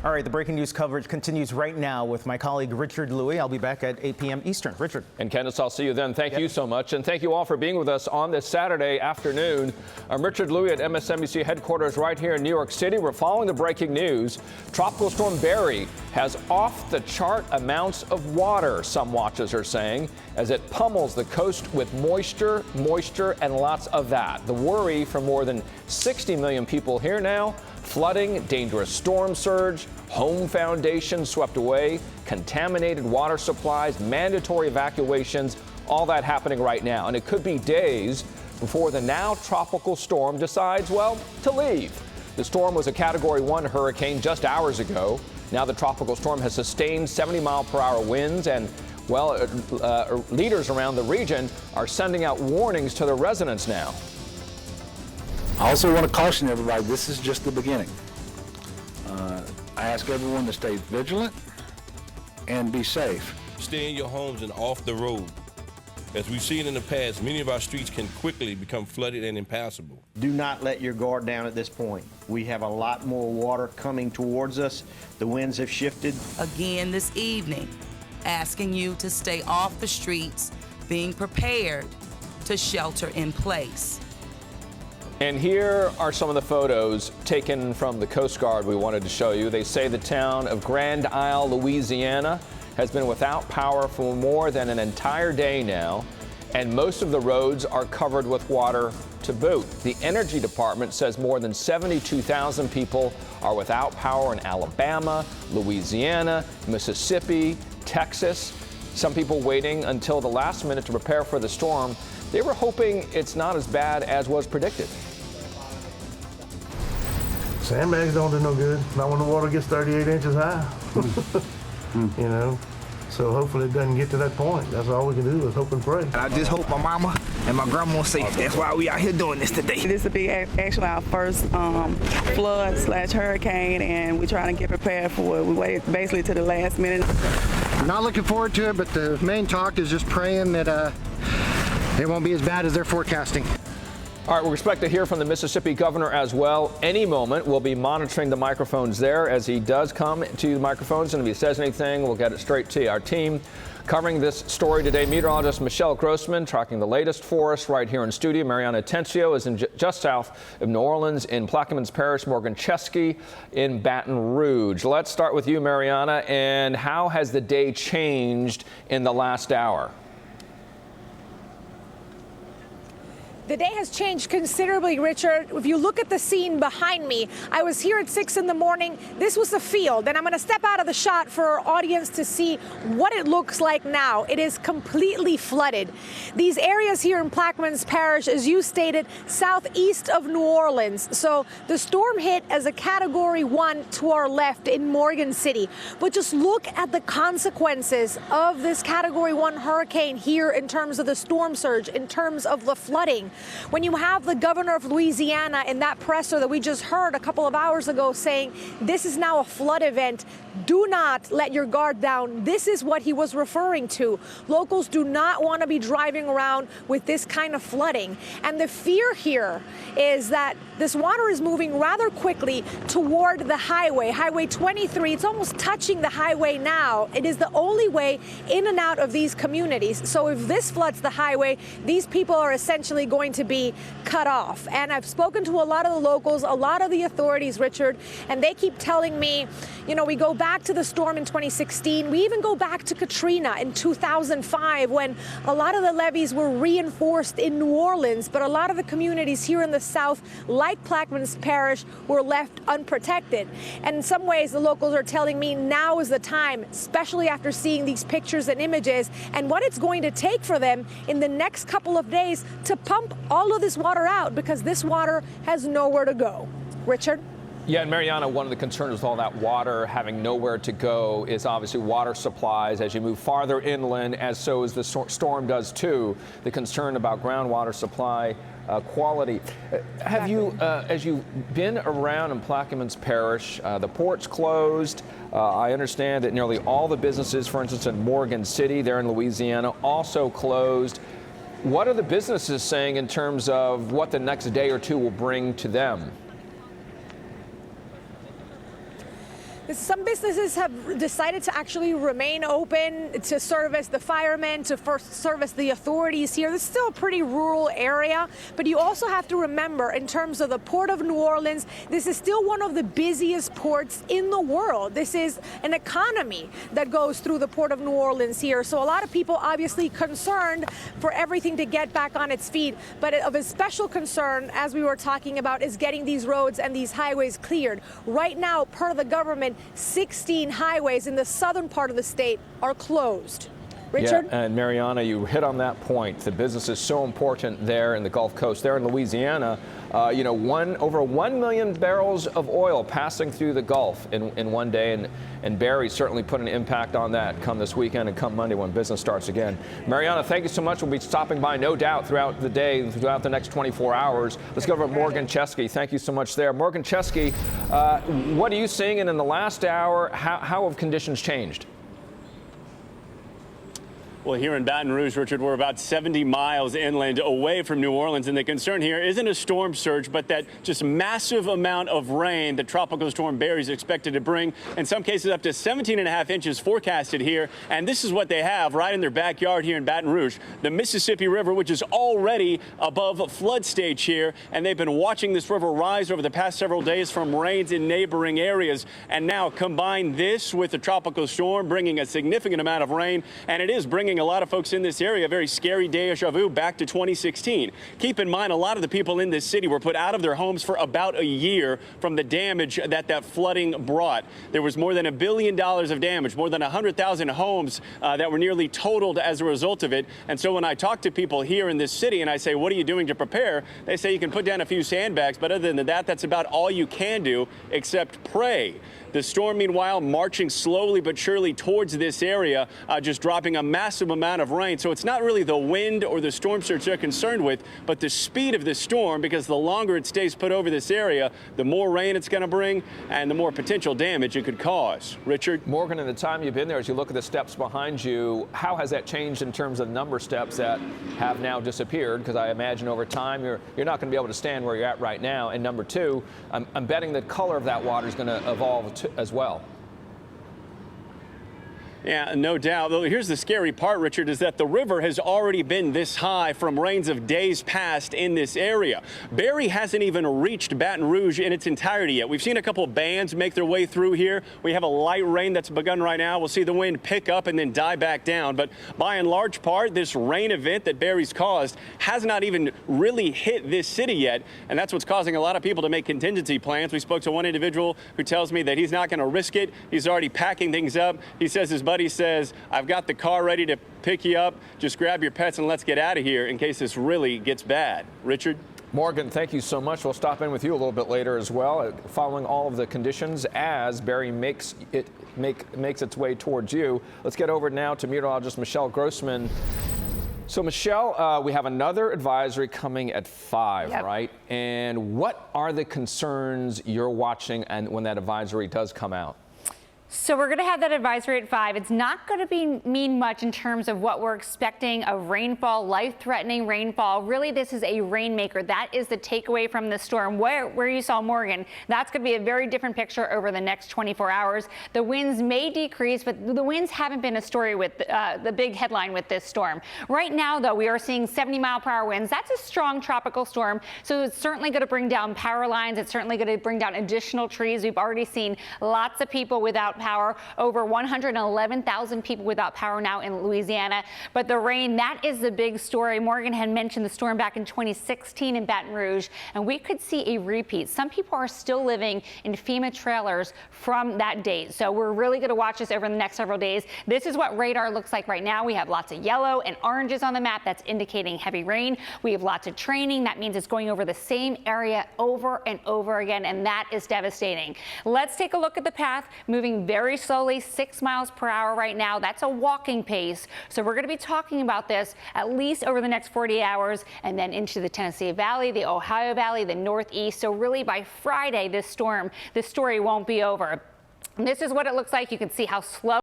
All right, the breaking news coverage continues right now with my colleague Richard Louie. I'll be back at 8 p.m. Eastern. Richard. And Candace, I'll see you then. Thank you so much. And thank you all for being with us on this Saturday afternoon. I'm Richard Louie at MSNBC headquarters right here in New York City. We're following the breaking news. Tropical Storm Barry has off-the-chart amounts of water, some watchers are saying, as it pummels the coast with moisture, and lots of that. The worry for more than 60 million people here now: flooding, dangerous storm surge, home foundations swept away, contaminated water supplies, mandatory evacuations, all that happening right now. And it could be days before the now tropical storm decides, well, to leave. The storm was a Category 1 hurricane just hours ago. Now the tropical storm has sustained 70-mile-per-hour winds, and, well, leaders around the region are sending out warnings to their residents now. I also want to caution everybody, this is just the beginning. I ask everyone to stay vigilant and be safe. Stay in your homes and off the road. As we've seen in the past, many of our streets can quickly become flooded and impassable. Do not let your guard down at this point. We have a lot more water coming towards us. The winds have shifted. Again this evening, asking you to stay off the streets, being prepared to shelter in place. And here are some of the photos taken from the Coast Guard we wanted to show you. They say the town of Grand Isle, Louisiana, has been without power for more than an entire day now, and most of the roads are covered with water to boot. The Energy Department says more than 72,000 people are without power in Alabama, Louisiana, Mississippi, Texas. Some people waiting until the last minute to prepare for the storm. They were hoping it's not as bad as was predicted. Sandbags don't do no good, not when the water gets 38 inches high. You know, so hopefully it doesn't get to that point. That's all we can do is hope and pray. I just hope my mama and my grandma are safe. That's why we out here doing this today. This will be actually our first flood/hurricane, and we're trying to get prepared for it. We waited basically to the last minute. Not looking forward to it, but the main talk is just praying that it won't be as bad as they're forecasting. All right, we expect to hear from the Mississippi governor as well any moment. We'll be monitoring the microphones there as he does come to the microphones, and if he says anything, we'll get it straight to you. Our team covering this story today, meteorologist Michelle Grossman tracking the latest for us right here in studio. Mariana Atencio is in just south of New Orleans in Plaquemines Parish, Morgan Chesky in Baton Rouge. Let's start with you, Mariana, and how has the day changed in the last hour? The day has changed considerably, Richard. If you look at the scene behind me, I was here at 6 in the morning. This was the field, and I'm going to step out of the shot for our audience to see what it looks like now. It is completely flooded. These areas here in Plaquemines Parish, as you stated, southeast of New Orleans. So the storm hit as a Category 1 to our left in Morgan City. But just look at the consequences of this Category 1 hurricane here in terms of the storm surge, in terms of the flooding. When you have the governor of Louisiana in that presser that we just heard a couple of hours ago saying this is now a flood event, do not let your guard down. This is what he was referring to. Locals do not want to be driving around with this kind of flooding. And the fear here is that this water is moving rather quickly toward the highway, Highway 23. It's almost touching the highway now. It is the only way in and out of these communities. So if this floods the highway, these people are essentially going to be cut off. And I've spoken to a lot of the locals, a lot of the authorities, Richard, and they keep telling me, you know, we go back to the storm in 2016. We even go back to Katrina in 2005 when a lot of the levees were reinforced in New Orleans, but a lot of the communities here in the South, like Plaquemines Parish, were left unprotected. And in some ways, the locals are telling me now is the time, especially after seeing these pictures and images and what it's going to take for them in the next couple of days to pump all of this water out, because this water has nowhere to go. Richard? Yeah, and Mariana, one of the concerns with all that water having nowhere to go is obviously water supplies as you move farther inland, as so as the storm does too. The concern about groundwater supply quality. Have you, as you've been around in Plaquemines Parish, the port's closed. I understand that nearly all the businesses, for instance, in Morgan City, there in Louisiana, also closed. What are the businesses saying in terms of what the next day or two will bring to them? Some businesses have decided to actually remain open to service the firemen, to first service the authorities here. This is still a pretty rural area, but you also have to remember, in terms of the Port of New Orleans, this is still one of the busiest ports in the world. This is an economy that goes through the Port of New Orleans here. So a lot of people obviously concerned for everything to get back on its feet. But of a special concern, as we were talking about, is getting these roads and these highways cleared. Right now, per the government, 16 highways in the southern part of the state are closed. Richard? Yeah, and Mariana, you hit on that point. The business is so important there in the Gulf Coast. There in Louisiana, over 1 million barrels of oil passing through the Gulf in one day, and Barry certainly put an impact on that come this weekend and come Monday when business starts again. Mariana, thank you so much. We'll be stopping by, no doubt, throughout the day, throughout the next 24 hours. Let's go over to Morgan Chesky. Thank you so much there. Morgan Chesky, what are you seeing? And in the last hour, how have conditions changed? Well, here in Baton Rouge, Richard, we're about 70 miles inland away from New Orleans, and the concern here isn't a storm surge, but that just massive amount of rain that Tropical Storm Barry is expected to bring. In some cases, up to 17.5 inches forecasted here, and this is what they have right in their backyard here in Baton Rouge. The Mississippi River, which is already above flood stage here, and they've been watching this river rise over the past several days from rains in neighboring areas. And now combine this with the tropical storm bringing a significant amount of rain, and it is bringing a lot of folks in this area a very scary deja vu back to 2016. Keep in mind, a lot of the people in this city were put out of their homes for about a year from the damage that flooding brought. There was more than $1 billion of damage, more than 100,000 homes that were nearly totaled as a result of it. And so when I talk to people here in this city and I say, what are you doing to prepare? They say you can put down a few sandbags, but other than that, that's about all you can do except pray. The storm, meanwhile, marching slowly but surely towards this area, just dropping a massive amount of rain. So it's not really the wind or the storm surge they're concerned with, but the speed of the storm, because the longer it stays put over this area, the more rain it's going to bring and the more potential damage it could cause. Richard? Morgan, in the time you've been there, as you look at the steps behind you, how has that changed in terms of the number of steps that have now disappeared? Because I imagine over time you're not going to be able to stand where you're at right now. And number two, I'm betting the color of that water is going to evolve as well. Yeah, no doubt. Though here's the scary part, Richard, is that the river has already been this high from rains of days past in this area. Barry hasn't even reached Baton Rouge in its entirety yet. We've seen a couple bands make their way through here. We have a light rain that's begun right now. We'll see the wind pick up and then die back down. But by and large part, this rain event that Barry's caused has not even really hit this city yet. And that's what's causing a lot of people to make contingency plans. We spoke to one individual who tells me that he's not going to risk it. He's already packing things up. He says his buddy says, I've got the car ready to pick you up. Just grab your pets and let's get out of here in case this really gets bad. Richard? Morgan, thank you so much. We'll stop in with you a little bit later as well, following all of the conditions as Barry makes its way towards you. Let's get over now to meteorologist Michelle Grossman. So, Michelle, we have another advisory coming at 5, Yep. right? And what are the concerns you're watching and when that advisory does come out? So we're going to have that advisory at 5. It's not going to mean much in terms of what we're expecting of rainfall, life-threatening rainfall. Really, this is a rainmaker. That is the takeaway from the storm. Where you saw Morgan, that's going to be a very different picture over the next 24 hours. The winds may decrease, but the winds haven't been a story with the big headline with this storm. Right now, though, we are seeing 70-mile-per-hour winds. That's a strong tropical storm, so it's certainly going to bring down power lines. It's certainly going to bring down additional trees. We've already seen lots of people without power, over 111,000 people without power now in Louisiana. But the rain, that is the big story. Morgan had mentioned the storm back in 2016 in Baton Rouge, and we could see a repeat. Some people are still living in FEMA trailers from that date. So we're really going to watch this over the next several days. This is what radar looks like right now. We have lots of yellow and oranges on the map. That's indicating heavy rain. We have lots of training. That means it's going over the same area over and over again, and that is devastating. Let's take a look at the path, moving very slowly, 6 miles per hour right now. That's a walking pace. So we're going to be talking about this at least over the next 48 hours and then into the Tennessee Valley, the Ohio Valley, the Northeast. So really by Friday, this story won't be over. And this is what it looks like. You can see how slow